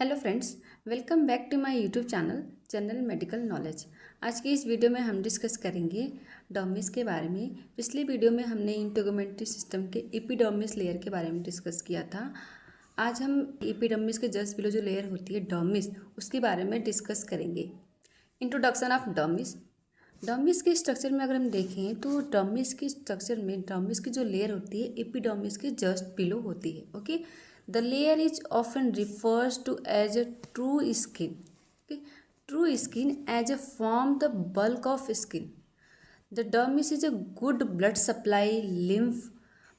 Hello friends, welcome back to my YouTube channel general medical knowledge. आज की इस video में हम डिस्कस करेंगे डर्मिस के बारे में। पिछली वीडियो में हमने इंटेगुमेंटरी सिस्टम के एपिडर्मिस लेयर के बारे में डिस्कस किया था। आज हम एपिडर्मिस के जस्ट बिलो जो लेयर होती है डर्मिस, उसके बारे में डिस्कस करेंगे। Introduction of dermis. डर्मिस के स्ट्रक्चर में अगर हम देखें तो डर्मिस के स्ट्रक्चर में डर्मिस की जो लेयर होती है एपिडर्मिस के जस्ट बिलो होती है। Okay, the layer is often refers to as a true skin. Okay, true skin as a form the bulk of skin. The dermis is a good blood supply lymph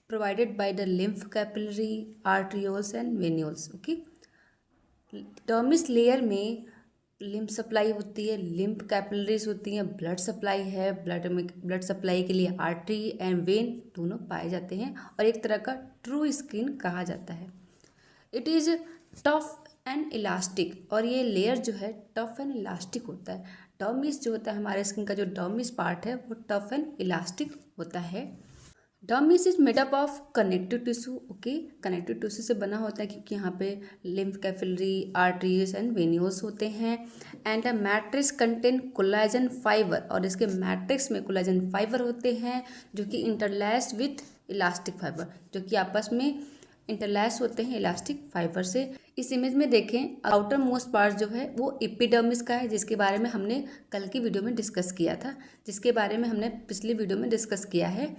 provided by the lymph capillary arterioles and venules। Okay, dermis layer में lymph supply होती है, lymph capillaries होती हैं, blood supply है, blood supply के लिए artery and when दोनों पाए जाते हैं और एक तरह का ट्रू स्किन कहा जाता है। It is tough and elastic, और ये लेयर जो है टफ एंड इलास्टिक होता है। डर्मिस जो होता है हमारे स्किन का जो डर्मिस पार्ट है वो टफ एंड इलास्टिक होता है। Dermis is made up of connective tissue. Okay, connective tissue से बना होता है क्योंकि यहाँ पे lymph capillary arteries and venules होते हैं। And the matrix contain collagen fibre, और इसके मैट्रिक्स में कोलाजन फाइबर होते हैं जो कि इंटरलैस्ड विथ इलास्टिक फाइबर, जो कि आपस में इंटरलैस होते हैं इलास्टिक फाइबर से। इस इमेज में देखें, आउटर मोस्ट पार्ट जो है वो एपिडर्मिस का है, जिसके बारे में हमने कल की वीडियो में डिस्कस किया था, जिसके बारे में हमने पिछली वीडियो में डिस्कस किया है।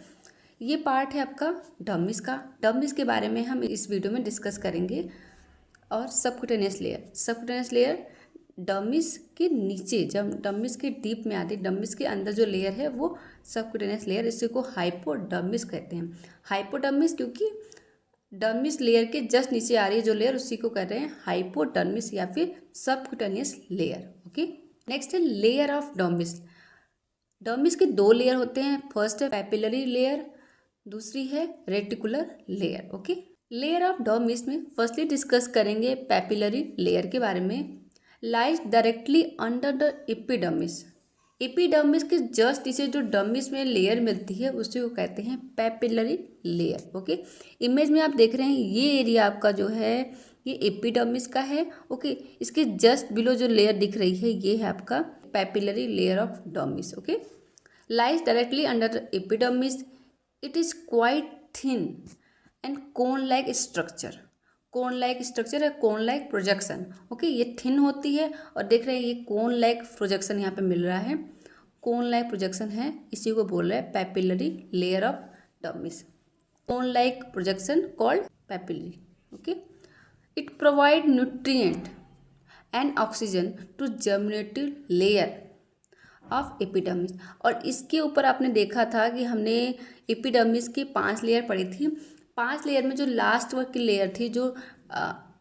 ये पार्ट है आपका डर्मिस का। डर्मिस के बारे में हम इस वीडियो में डिस्कस करेंगे। और subcutaneous layer, subcutaneous layer dermis के नीचे, जब डर्मिस के डीप में आती है, डर्मिस के अंदर जो लेयर है वो सबक्यूटेनियस लेयर, इसी को हाइपोडर्मिस कहते हैं। हाइपोडर्मिस क्योंकि डर्मिस लेयर के जस्ट नीचे आ रही है जो लेयर, उसी को कहते हैं हाइपोडर्मिस या फिर सबक्यूटेनियस लेयर। ओके, नेक्स्ट है लेयर ऑफ डर्मिस। डर्मिस के दो लेयर होते हैं, फर्स्ट है पैपिलरी लेयर, दूसरी है reticular layer. Okay, layer of dermis में फर्स्टली डिस्कस करेंगे पैपिलरी लेयर के बारे में। Lies directly under the epidermis. Epidermis के जस्ट नीचे जो डर्मिस में लेयर मिलती है उसी को कहते हैं पैपिलरी लेयर। ओके, इमेज में आप देख रहे हैं ये एरिया आपका जो है ये एपिडर्मिस का है। ओके, इसके जस्ट बिलो जो लेयर दिख रही है ये है आपका papillary layer of dermis. Okay, lies directly under the epidermis. It is quite thin and cone like structure. Cone like structure है, कोन लाइक प्रोजेक्शन। ओके, ये थिन होती है और देख रहे हैं ये कोन लाइक प्रोजेक्शन यहाँ पे मिल रहा है, कोन लाइक प्रोजेक्शन है, इसी को बोल रहे हैं papillary layer of dermis. Cone like projection called papillary. Okay, it provide nutrient and oxygen to germinative layer of epidermis. और इसके ऊपर आपने देखा था कि हमने एपिडर्मिस की 5 लेयर पढ़ी थी। 5 लेयर में जो लास्ट वर्ग की लेयर थी, जो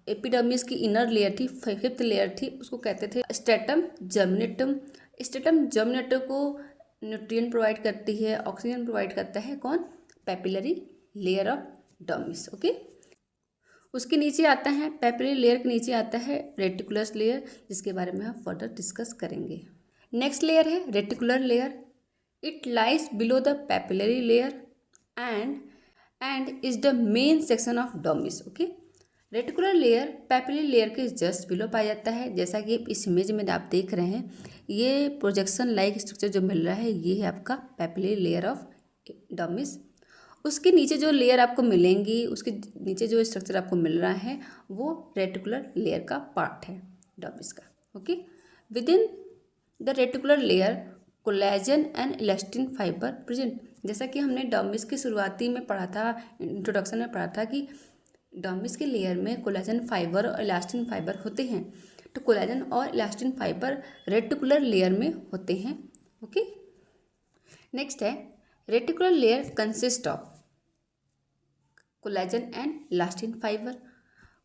एपिडर्मिस की इनर लेयर थी, 5th लेयर थी, उसको कहते थे स्ट्रेटम जर्मिनेटम। स्ट्रेटम जर्मिनेटम को न्यूट्रिएंट प्रोवाइड करती है, ऑक्सीजन प्रोवाइड करता है कौन? Papillary layer of dermis. Okay, उसके नीचे आता है, पैपिलरी लेयर के नीचे आता है रेटिकुलर लेयर, जिसके बारे में हम फर्दर डिस्कस करेंगे। नेक्स्ट लेयर है reticular layer. It lies below the papillary layer and is the main section of dermis. Okay, reticular layer papillary layer के जस्ट बिलो पाया जाता है। जैसा कि इस इमेज में आप देख रहे हैं, ये प्रोजेक्शन लाइक स्ट्रक्चर जो मिल रहा है ये है आपका पैपिलरी लेयर ऑफ डर्मिस। उसके नीचे जो लेयर आपको मिलेंगी, उसके नीचे जो स्ट्रक्चर आपको मिल रहा है वो रेटिकुलर लेयर का पार्ट है डर्मिस का। Okay, with in the reticular layer collagen and elastin fibre present. जैसा कि हमने डर्मिस की शुरुआती में पढ़ा था, इंट्रोडक्शन में पढ़ा था कि डर्मिस के लेयर में कोलेजन फाइबर और इलास्टिन फाइबर होते हैं। तो कोलेजन और इलास्टिन फाइबर रेटिकुलर लेयर में होते हैं। ओके, नेक्स्ट है reticular layer consist of collagen and elastin fibre.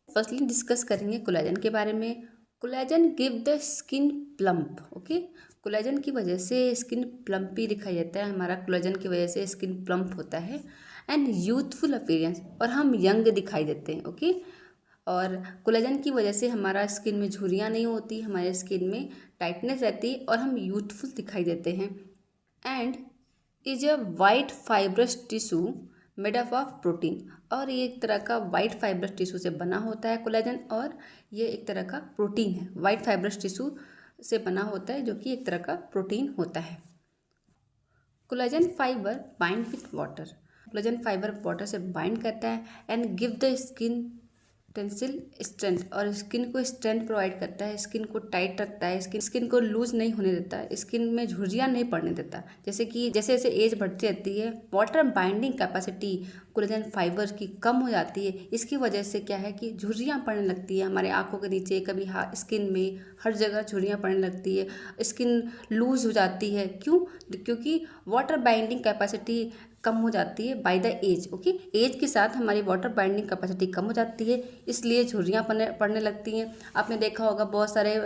Firstly discuss करेंगे कोलेजन के बारे में। Collagen give the skin plump. Okay, collagen की वजह से स्किन प्लम्पी दिखाई देता है, हमारा कोलेजन की वजह से स्किन प्लम्प होता है। एंड यूथफुल अपीयरेंस, और हम यंग दिखाई देते हैं। ओके, और कोलेजन की वजह से हमारा स्किन में झुर्रियाँ नहीं होती, हमारे स्किन में टाइटनेस रहती है और हम यूथफुल दिखाई देते हैं। And is a white fibrous tissue made up of protein, और ये एक तरह का वाइट फाइब्रस टिश्यू से बना होता है कोलेजन, और ये एक तरह का प्रोटीन है, वाइट फाइब्रस टिश्यू से बना होता है जो कि एक तरह का प्रोटीन होता है। Collagen fibre bind with water, collagen fibre water से बाइंड करता है and give the skin tensile strength, और स्किन को स्ट्रेंथ प्रोवाइड करता है, स्किन को टाइट रखता है, स्किन को लूज नहीं होने देता, स्किन में झुर्रियाँ नहीं पड़ने देता। जैसे जैसे एज बढ़ती रहती है, water binding capacity collagen fibre की कम हो जाती है। इसकी वजह से क्या है कि झुर्रियाँ पड़ने लगती है हमारे आँखों के नीचे, कभी स्किन में, हर जगह झुर्रियाँ पड़ने लगती है, स्किन लूज हो जाती है। क्यों? क्योंकि वाटर बाइंडिंग कैपेसिटी कम हो जाती है by the age. Okay, age के साथ हमारी वाटर बाइंडिंग कैपेसिटी कम हो जाती है, इसलिए झुर्रियाँ पड़ने लगती हैं। आपने देखा होगा बहुत सारे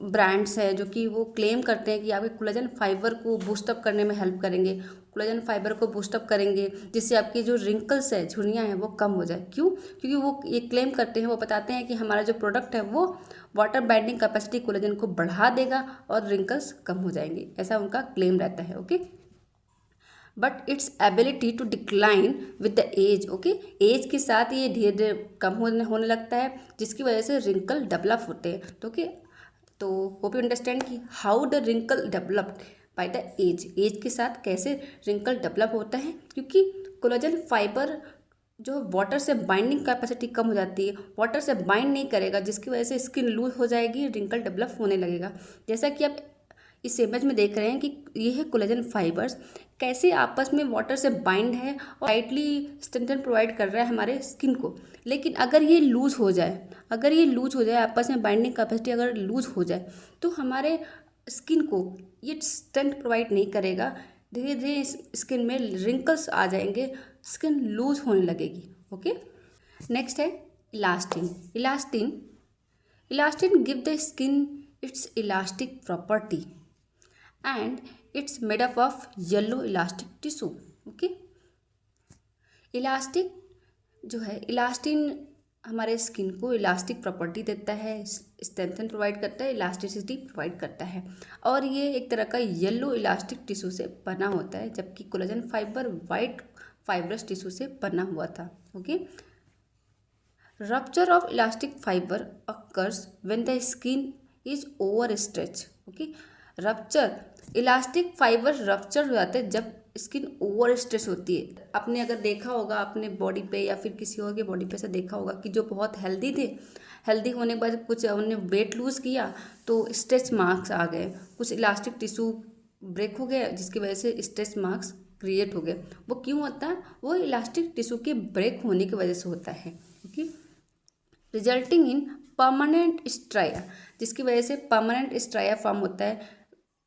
ब्रांड्स हैं जो कि वो क्लेम करते हैं कि आपके कोलेजन फाइबर को बूस्टअप करने में हेल्प करेंगे, कोलेजन फाइबर को बूस्टअप करेंगे, जिससे आपकी जो रिंकल्स है, झुर्रियाँ हैं, वो कम हो जाए। क्यों? क्योंकि वो ये क्लेम करते हैं, वो बताते हैं कि हमारा जो प्रोडक्ट है वो वाटर बाइंडिंग कैपेसिटी कोलेजन को बढ़ा देगा और रिंकल्स कम हो जाएंगे, ऐसा उनका क्लेम रहता है। Okay, but its ability to decline with the age. Okay, age के साथ ये धीरे धीरे कम होने लगता है, जिसकी वजह से रिंकल डेवलप होते हैं। तो ओके, तो होप यू अंडरस्टैंड कि how the wrinkle developed by the age के साथ कैसे रिंकल डेवलप होता है, क्योंकि कोलेजन फाइबर जो वाटर से बाइंडिंग कैपेसिटी कम हो जाती है, वाटर से बाइंड नहीं करेगा, जिसकी वजह से स्किन लूज हो जाएगी, रिंकल डेवलप होने लगेगा। जैसा कि आप इस इमेज में देख रहे हैं कि ये है कोलेजन फाइबर्स कैसे आपस में वाटर से बाइंड है और टाइटली स्ट्रेंथन प्रोवाइड कर रहा है हमारे स्किन को। लेकिन अगर ये लूज हो जाए, आपस में बाइंडिंग कैपेसिटी अगर लूज हो जाए, तो हमारे स्किन को ये स्ट्रेंथ प्रोवाइड नहीं करेगा, धीरे धीरे स्किन में रिंकल्स आ जाएंगे, स्किन लूज होने लगेगी। ओके, नेक्स्ट है elastin. Elastin give the skin it's elastic property and it's made up of yellow elastic tissue. Okay, elastic जो है, इलास्टिन हमारे स्किन को इलास्टिक प्रॉपर्टी देता है, स्ट्रेंथन प्रोवाइड करता है, इलास्टिसिटी प्रोवाइड करता है, और ये एक तरह का येलो इलास्टिक टिश्यू से बना होता है, जबकि collagen fibre white fibrous tissue से बना हुआ था। Okay, rupture of elastic fibre occurs when the skin is over stretch. Okay, rupture, elastic fibre rupture हो जाते हैं जब स्किन ओवर स्ट्रेस होती है। आपने अगर देखा होगा अपने बॉडी पे या फिर किसी और के बॉडी पे से देखा होगा कि जो बहुत हेल्दी थे, हेल्दी होने के बाद कुछ उन्होंने वेट लूज़ किया तो स्ट्रेच मार्क्स आ गए, कुछ इलास्टिक टिश्यू ब्रेक हो गया, जिसकी वजह से स्ट्रेच मार्क्स क्रिएट हो गए। वो क्यों होता है? वो इलास्टिक टिश्यू के ब्रेक होने की वजह से होता है। Okay, resulting in permanent striae, जिसकी वजह से परमानेंट स्ट्राया फॉर्म होता है।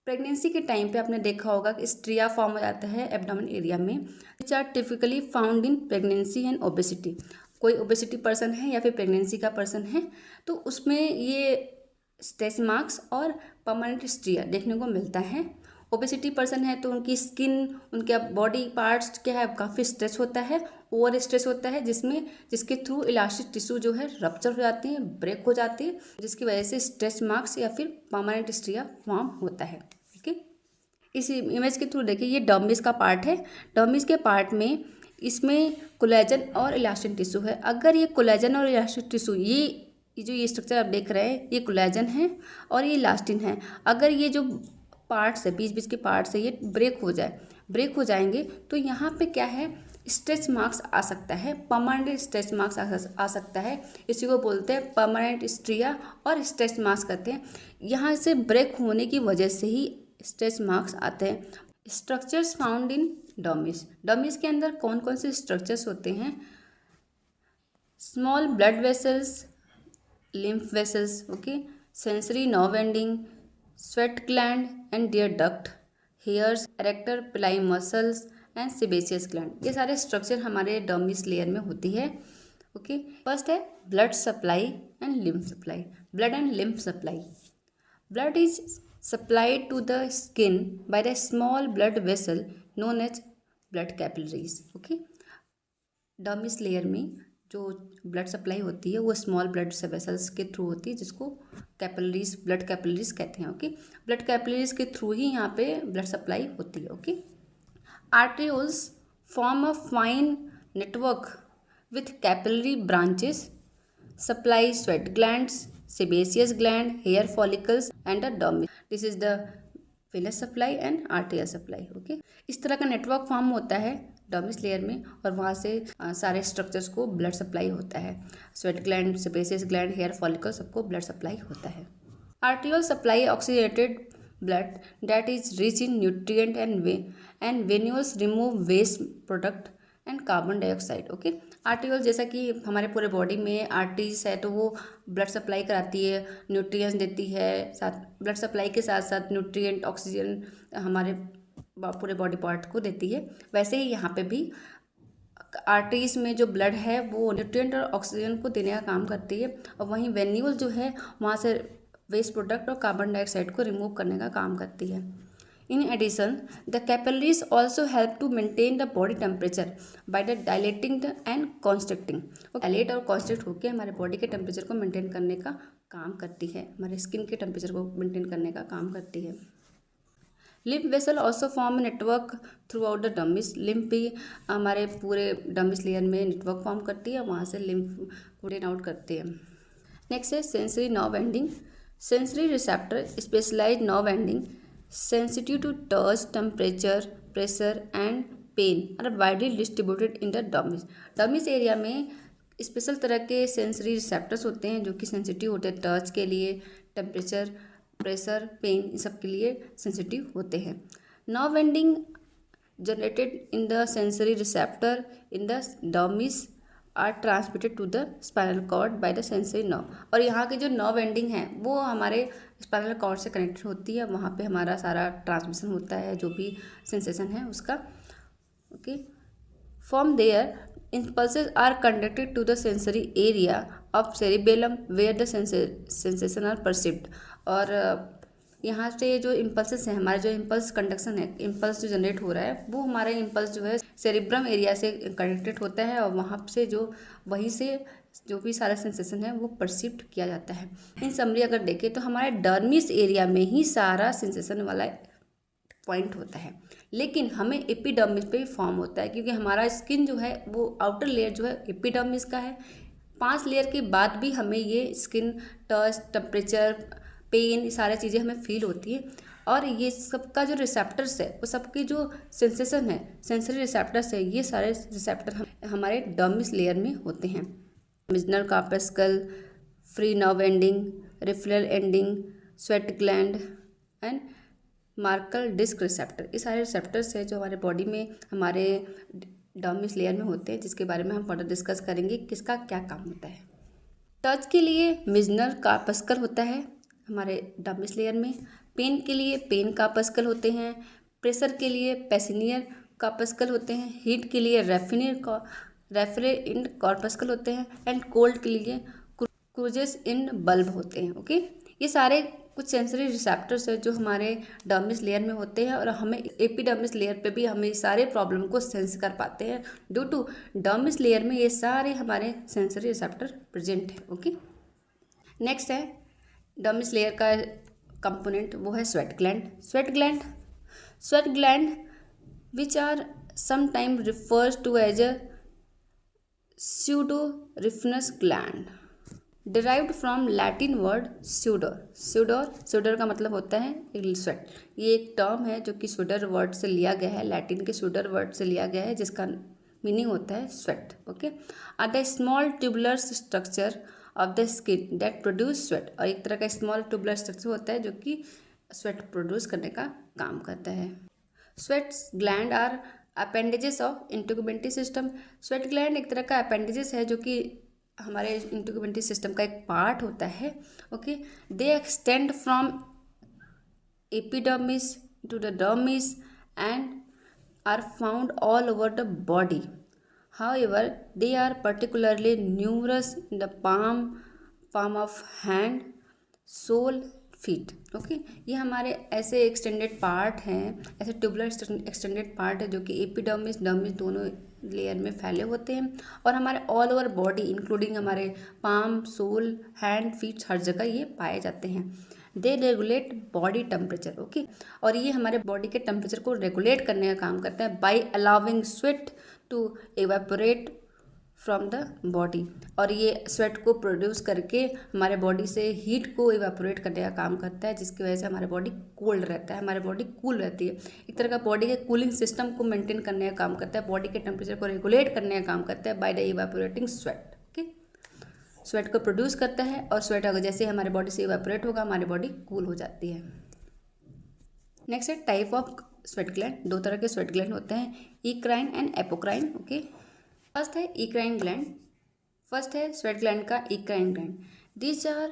प्रेगनेंसी के टाइम पे आपने देखा होगा कि स्ट्रिया फॉर्म हो जाता है एब्डोमेन एरिया में, which are typically found in pregnancy and obesity. कोई ओबेसिटी पर्सन है या फिर प्रेगनेंसी का पर्सन है तो उसमें ये स्ट्रेच मार्क्स और परमानेंट स्ट्रिया देखने को मिलता है। ओबेसिटी पर्सन है तो उनकी स्किन, उनके बॉडी पार्ट्स क्या है, काफ़ी स्ट्रेच होता है, ओवर स्ट्रेच होता है, जिसके थ्रू इलास्टिक टिश्यू जो है रप्चर हो जाती है, ब्रेक हो जाती है, जिसकी वजह से स्ट्रेच मार्क्स या फिर परमानेंट स्ट्रिया फॉर्म होता है। ठीक है, इस इमेज के थ्रू देखिए, ये डर्मिस का पार्ट है। डर्मिस के पार्ट में इसमें कोलेजन और इलास्टिन टिश्यू है। अगर ये कोलेजन और इलास्टिन टिश्यू, ये स्ट्रक्चर आप देख रहे हैं, ये कोलेजन है और ये इलास्टिन है, अगर ये जो पार्ट्स है, बीच के पार्ट्स है, ये ब्रेक हो जाएंगे तो यहाँ पे क्या है, स्ट्रेच मार्क्स आ सकता है, परमानेंट स्ट्रेच मार्क्स आ सकता है। इसी को बोलते हैं परमानेंट स्ट्रिया और स्ट्रेच मार्क्स कहते हैं। यहाँ से ब्रेक होने की वजह से ही स्ट्रेच मार्क्स आते हैं। स्ट्रक्चर्स फाउंड इन डर्मिस के अंदर कौन कौन से स्ट्रक्चर्स होते हैं? Small blood vessels, lymph vessels, okay, sensory nerve ending, sweat gland and their duct, hairs, arrector pili muscles and sebaceous gland. ये सारे स्ट्रक्चर हमारे डर्मिस लेयर में होती है। ओके, फर्स्ट है blood supply and lymph supply. Blood and lymph supply, blood is supplied to the skin by the small blood vessel known as blood capillaries. Okay, dermis layer में जो blood supply होती है वो small blood vessels के through होती है, जिसको capillaries, blood capillaries कहते हैं। ओके, ब्लड कैपिलरीज के थ्रू ही यहाँ पे ब्लड सप्लाई होती है। Okay, arterioles form a fine network with capillary branches, supply sweat glands, sebaceous gland, hair follicles and a dermis. This is the venous supply and arterial supply. Okay, इस तरह का network form होता है dermis layer में और वहाँ से सारे स्ट्रक्चर्स को ब्लड सप्लाई होता है. Sweat gland, sebaceous gland, hair follicle सबको ब्लड सप्लाई होता है. Arteriole supply oxygenated blood that is rich in nutrient and venules remove waste product and carbon dioxide. Okay, arteriole जैसा कि हमारे पूरे बॉडी में आर्टरीज है तो वो ब्लड सप्लाई कराती है, न्यूट्रिएंट्स देती है, साथ ब्लड सप्लाई के साथ साथ न्यूट्रिएंट ऑक्सीजन हमारे पूरे बॉडी पार्ट को देती है. वैसे ही यहाँ पे भी आर्टरीज में जो ब्लड है वो न्यूट्रिएंट और ऑक्सीजन को देने का काम करती है और वहीं वेन्यूल जो है वहाँ से वेस्ट प्रोडक्ट और कार्बन डाइऑक्साइड को रिमूव करने का काम करती है. In addition the capillaries also help to maintain the body temperature by the dilating and constricting. Dilate और कॉन्स्ट्रिक्ट होकर हमारे बॉडी के टेम्परेचर को मेंटेन करने का काम करती है, हमारे स्किन के टेम्परेचर को मेंटेन करने का काम करती है. Lymph vessel also form network through out the dermis. Lymph भी हमारे पूरे डर्मिस लेयर में नेटवर्क फॉर्म करती है, वहाँ से लिम्फ को ड्रेन आउट करती है. नेक्स्ट है sensory nerve ending. Sensory receptor specialized nerve ending sensitive to touch, temperature, pressure and pain are widely distributed in the dermis. Dermis area में स्पेशल तरह के सेंसरी रिसेप्टर्स होते हैं जो कि सेंसिटिव होते हैं टच के लिए, टेम्परेचर, प्रेशर, पेन, इन सब के लिए सेंसिटिव होते हैं. Nerve ending generated in the sensory receptor in the dermis are transmitted to the spinal cord by the sensory nerve. और यहाँ की जो नर्व एंडिंग है वो हमारे स्पाइनल कॉर्ड से कनेक्टेड होती है, वहाँ पे हमारा सारा ट्रांसमिशन होता है जो भी सेंसेशन है उसका. Okay, from there impulses are conducted to the sensory area of cerebellum where the sensation are perceived. और यहाँ से जो इम्पल्सेस हैं, हमारा जो इम्पल्स कंडक्शन है, इम्पल्स जो जनरेट हो रहा है वो हमारा इम्पल्स जो है सेरिब्रम एरिया से कनेक्टेड होता है और वहाँ से वहीं से जो भी सारा सेंसेशन है वो परसिव्ड किया जाता है. इन समरी अगर देखें तो हमारे डर्मिस एरिया में ही सारा सेंसेशन वाला पॉइंट होता है, लेकिन हमें एपिडर्मिस पे भी फॉर्म होता है क्योंकि हमारा स्किन जो है वो आउटर लेयर जो है एपिडर्मिस का है. 5 लेयर के बाद भी हमें ये स्किन टच, टेम्परेचर, पेन, सारी चीज़ें हमें फील होती है. और ये सबका जो रिसेप्टर्स है वो सबकी जो सेंसेशन है, सेंसरी रिसेप्टर्स है, ये सारे रिसेप्टर हमारे डर्मिस लेयर में होते हैं. Meissner corpuscle, free nerve ending, Ruffini ending, sweat gland and Merkel disc receptor, ये सारे रिसेप्टर्स है जो हमारे बॉडी में हमारे डर्मिस लेयर में होते हैं, जिसके बारे में हम फर्दर डिस्कस करेंगे किसका क्या काम होता है. टच के लिए मिजनर कार्पस्कल होता है हमारे डर्मिस लेयर में. पेन के लिए पेन कार्पस्कल होते हैं. प्रेशर के लिए पेसिनियर कार्पस्कल होते हैं. हीट के लिए रेफ्रेंट कार्पस्कल होते हैं. एंड कोल्ड के लिए क्रूजेस इन बल्ब होते हैं. ओके, ये सारे कुछ सेंसरी रिसेप्टर्स है जो हमारे डर्मिस लेयर में होते हैं और हमें एपिडर्मिस लेयर पे भी हमें सारे प्रॉब्लम को सेंस कर पाते हैं ड्यू टू डर्मिस लेयर में ये सारे हमारे सेंसरी रिसेप्टर प्रेजेंट है. ओके, नेक्स्ट है डर्मिस लेयर का कंपोनेंट, वो है sweat gland. Sweat gland which are sometime refers to as a sudoriferous gland derived from Latin word sudor का मतलब होता है स्वेट. ये एक टर्म है जो कि स्यूडर वर्ड से लिया गया है, लैटिन के स्यूडर वर्ड से लिया गया है, जिसका मीनिंग होता है sweat. Okay, are the small tubular structure of the skin that produce sweat. और एक तरह का स्मॉल ट्यूबुलर स्ट्रक्चर होता है जो कि स्वेट प्रोड्यूस करने का काम करता है. Sweat gland are appendages of integumentary system. Sweat gland एक तरह का अपेंडेजेस है जो कि हमारे इंटेगुमेंटरी सिस्टम का एक पार्ट होता है. Okay, they extend from epidermis to the dermis and are found all over the body. However, they are particularly numerous in the palm of hand, sole, feet. Okay, ये हमारे ऐसे एक्सटेंडेड पार्ट हैं, ऐसे tubular extended part है जो कि epidermis dermis दोनों layer में फैले होते हैं और हमारे ऑल ओवर बॉडी इंक्लूडिंग हमारे पाम, सोल, हैंड, फीट हर जगह ये पाए जाते हैं. दे रेगुलेट बॉडी टेम्परेचर, ओके। और ये हमारे बॉडी के टेम्परेचर को रेगुलेट करने का काम करता है by allowing sweat to evaporate from the body. और ये स्वेट को प्रोड्यूस करके हमारे बॉडी से हीट को इवेपोरेट करने का काम करता है, जिसकी वजह से हमारे बॉडी कोल्ड रहता है, हमारे बॉडी कूल रहती है। एक तरह का बॉडी के कूलिंग सिस्टम को मेंटेन करने का काम करता है, बॉडी के टेम्परेचर को रेगुलेट करने का काम करता है by the evaporating sweat, okay. Sweat को प्रोड्यूस करता है और स्वेट अगर जैसे हमारे बॉडी से इवेपोरेट होगा हमारी बॉडी कूल हो जाती है। नेक्स्ट है टाइप ऑफ स्वेट ग्लैंड। दो तरह के स्वेट ग्लैंड होते हैं, eccrine and apocrine, okay. First है इक्राइन ग्लैंड। फर्स्ट है स्वेट ग्लैंड का eccrine gland. These are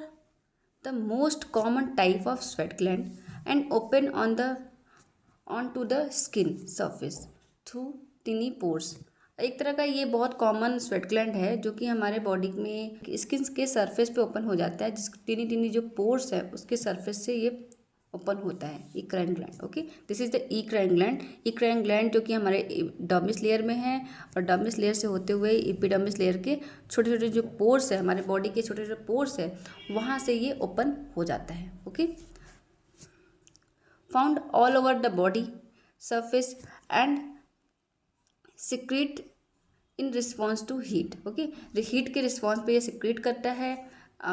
the most common type of sweat gland and open on to the skin surface through tiny pores. एक तरह का ये बहुत common sweat gland है जो कि हमारे बॉडी में स्किन के सरफेस पे ओपन हो जाता है, जिस टिनी टिनी जो पोर्स है उसके सरफेस से ये ओपन होता है, eccrine gland, okay. This is the eccrine gland. Eccrine gland जो कि हमारे डर्मिस लेयर में है और डर्मिस लेयर से होते हुए एपिडर्मिस लेयर के छोटे छोटे जो पोर्स है, हमारे बॉडी के छोटे छोटे पोर्स है, वहाँ से ये ओपन हो जाता है, okay. Found all over the body surface and secrete in response to heat, okay. Heat के रिस्पॉन्स पे ये सिक्रीट करता है,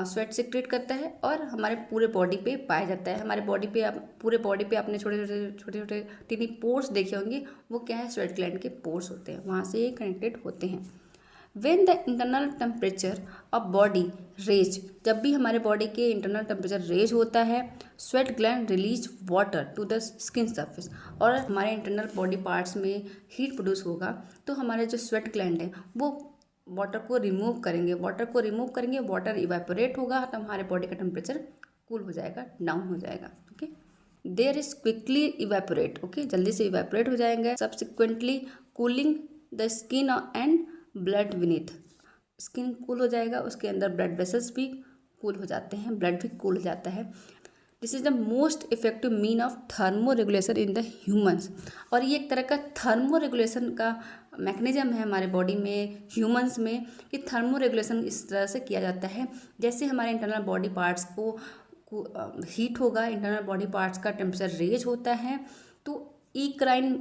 स्वेट सिक्रेट करता है और हमारे पूरे बॉडी पे पाया जाता है। हमारे बॉडी पे पूरे बॉडी पे आपने छोटे छोटे टिनी पोर्स देखे होंगे, वो क्या है, स्वेट ग्लैंड के पोर्स होते हैं, वहाँ से ये कनेक्टेड होते हैं। When the internal temperature of body raise, जब भी हमारे बॉडी के इंटरनल टेम्परेचर रेज होता है, sweat gland release water to the skin surface, और हमारे इंटरनल बॉडी पार्ट्स में हीट प्रोड्यूस होगा तो हमारे जो स्वेट ग्लैंड है वो वाटर को रिमूव करेंगे। वाटर इवेपोरेट होगा तो हमारे बॉडी का टेम्परेचर कूल हो जाएगा, डाउन हो जाएगा, okay. There is quickly evaporate, okay, जल्दी से इवेपोरेट हो जाएंगे। Subsequently cooling the skin and blood beneath, skin cool हो जाएगा, उसके अंदर ब्लड वेसल्स भी कूल हो जाते हैं, ब्लड भी कूल हो जाता है। This is the most effective mean of thermo regulation in the humans. और ये एक तरह का थर्मो रेगुलेशन का मैकेनिज्म है हमारे बॉडी में, ह्यूमंस में, कि थर्मो रेगुलेशन इस तरह से किया जाता है जैसे हमारे इंटरनल बॉडी पार्ट्स को हीट होगा, इंटरनल बॉडी पार्ट्स का टेम्परेचर रेज होता है, तो इक्राइन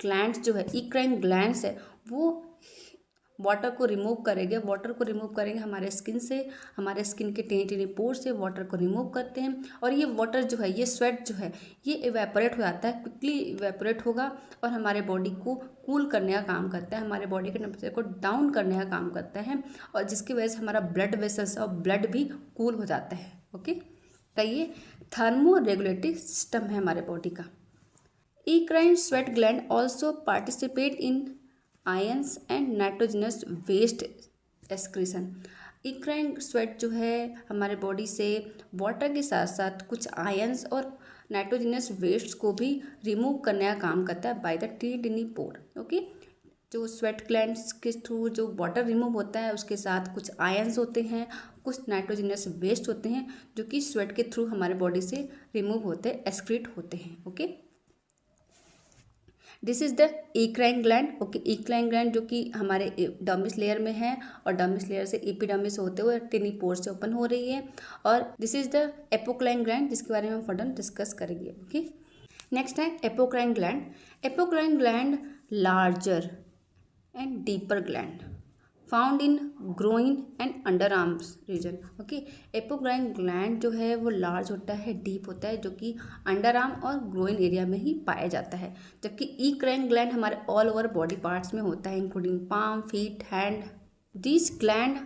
ग्लैंड्स जो है, इक्राइन ग्लैंड्स है, वो वाटर को रिमूव करेंगे हमारे स्किन से, हमारे स्किन के टिनी टिनी पोर से वाटर को रिमूव करते हैं। और ये वाटर जो है, ये स्वेट जो है, ये इवेपोरेट हो जाता है, क्विकली इवेपोरेट होगा और हमारे बॉडी को कूल करने का काम करता है, हमारे बॉडी के टेम्परेचर को डाउन करने का काम करता है, और जिसकी वजह से हमारा ब्लड वेसल्स और ब्लड भी कूल हो जाता है, ओके। तो ये थर्मो रेगुलेटरी सिस्टम है हमारे बॉडी का। Eccrine sweat gland also participate in ions and nitrogenous waste excretion. Eccrine sweat जो है हमारे बॉडी से वाटर के साथ साथ कुछ आयंस और नाइट्रोजनस वेस्ट को भी रिमूव करने का काम करता है by the tiny pore, okay. जो स्वेट ग्लैंड्स के थ्रू जो वाटर रिमूव होता है उसके साथ कुछ आयंस होते हैं, कुछ नाइट्रोजनस वेस्ट होते हैं जो कि स्वेट के थ्रू हमारे बॉडी से रिमूव होते हैं, एक्सक्रीट होते हैं, okay. This is the eccrine gland, okay. Eccrine gland जो कि हमारे डर्मिस लेयर में है और डर्मिस लेयर से एपिडर्मिस होते हुए टिनी पोर से ओपन हो रही है। और this is the apocrine gland, जिसके बारे में हम फर्दर डिस्कस करेंगे, ओके। नेक्स्ट है apocrine gland. Apocrine gland larger and deeper gland found in groin and under arms region, okay. Apocrine gland जो है वो लार्ज होता है, डीप होता है, जो कि अंडर आर्म और ग्रोइन एरिया में ही पाया जाता है, जबकि इक्राइन ग्लैंड हमारे ऑल ओवर बॉडी पार्ट्स में होता है, including palm, feet, hand. This gland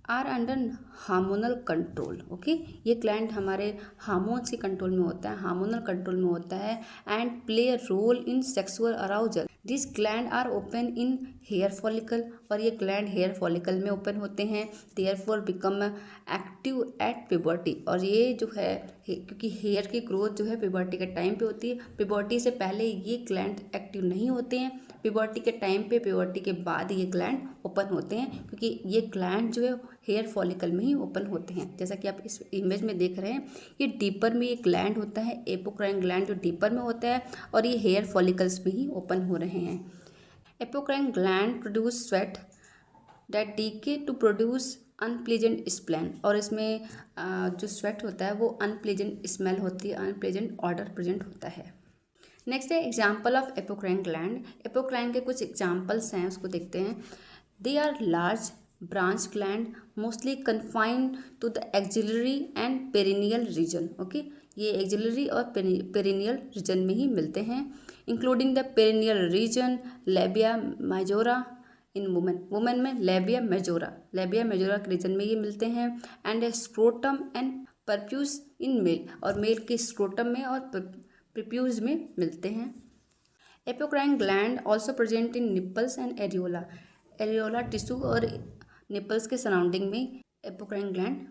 are under hormonal control, okay. ये ग्लैंड हमारे हार्मोन्स के कंट्रोल में होता है, हार्मोनल कंट्रोल में होता है, and play a role in sexual arousal. This gland are open in hair follicle, और ये ग्लैंड हेयर फॉलिकल में ओपन होते हैं, therefore become active at puberty. और ये जो है क्योंकि हेयर की ग्रोथ जो है प्यूबर्टी के टाइम पे होती है, प्यूबर्टी से पहले ये ग्लैंड एक्टिव नहीं होते हैं, प्यूबर्टी के टाइम पे, प्यूबर्टी के बाद ये ग्लैंड ओपन होते हैं, क्योंकि ये ग्लैंड जो है हेयर फॉलिकल में ही ओपन होते हैं। जैसा कि आप इस इमेज में देख रहे हैं, ये डीपर में ये ग्लैंड होता है, एपोक्राइन ग्लैंड जो डीपर में होता है, और ये हेयर फॉलिकल्स में ही ओपन हो रहे हैं। Apocrine gland produce sweat that decay to produce unpleasant smell, और इसमें जो स्वेट होता है वो अनप्लीजेंट स्मेल होती है, अनप्लीजेंट ऑडर प्रेजेंट होता है। नेक्स्ट है example of apocrine gland. Apocrine के कुछ एग्जाम्पल्स हैं, उसको देखते हैं। They are large branch gland mostly confined to the axillary and perineal region. Okay, ये एक्सिलरी और पेरिनियल रीजन में ही मिलते हैं, including the perineal region, labia majora in women में लेबिया मेजोरा के रीजन में ये मिलते हैं, and scrotum and prepuce in male, और मेल के स्क्रोटम में और प्रिप्यूज में मिलते हैं। Apocrine gland also present in nipples and areola tissue, और निप्पल्स के सराउंडिंग में एपोक्राइन ग्लैंड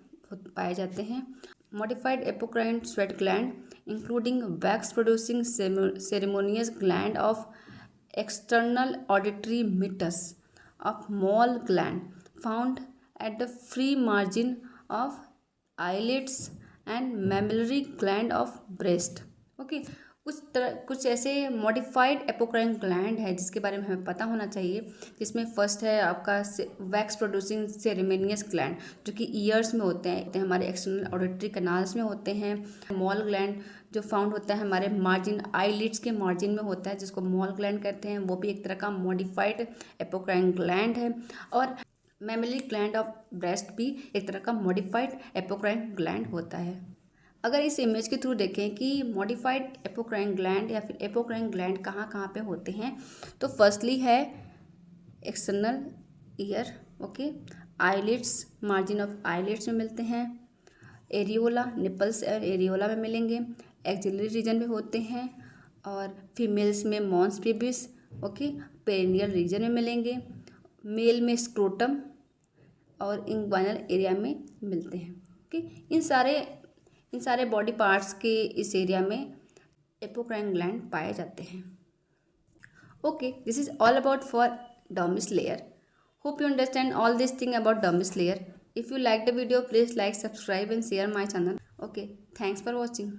पाए जाते हैं। Modified apocrine sweat gland including wax producing ceremonious gland of external auditory meatus of mole gland found at the free margin of eyelids and mammillary gland of breast। Okay, कुछ ऐसे modified apocrine gland है जिसके बारे में हमें पता होना चाहिए, जिसमें फर्स्ट है आपका वैक्स प्रोड्यूसिंग सेरेमोनियस ग्लैंड, जो कि ईयर्स में होते हैं, हमारे एक्सटर्नल ऑडिटरी कनाल्स में होते हैं। मॉल ग्लैंड जो फाउंड होता है हमारे मार्जिन, आईलिड्स के मार्जिन में होता है, जिसको मॉल ग्लैंड कहते हैं, वो भी एक तरह का मॉडिफाइड एपोक्राइन ग्लैंड है। और मैमिलरी ग्लैंड ऑफ ब्रेस्ट भी एक तरह का मॉडिफाइड एपोक्राइन ग्लैंड होता है। अगर इस इमेज के थ्रू देखें कि मॉडिफाइड एपोक्राइन ग्लैंड या फिर एपोक्राइन ग्लैंड कहाँ कहाँ पे होते हैं, तो फर्स्टली है external ear, okay, eyelids, margin of eyelids में मिलते हैं, एरियोला, निपल्स और एरियोला में मिलेंगे, एक्सिलरी रीजन में होते हैं, और फीमेल्स में mons pubis, okay, perineal region में मिलेंगे, मेल में स्क्रोटम और इंग्वाइनल एरिया में मिलते हैं। ओके, इन सारे बॉडी पार्ट्स के इस एरिया में एपोक्राइन ग्लैंड पाए जाते हैं। Okay, this is all about for dermis layer. Hope you understand all this thing about dermis layer. If you like the video, please like, subscribe and share my channel. Okay, thanks for watching.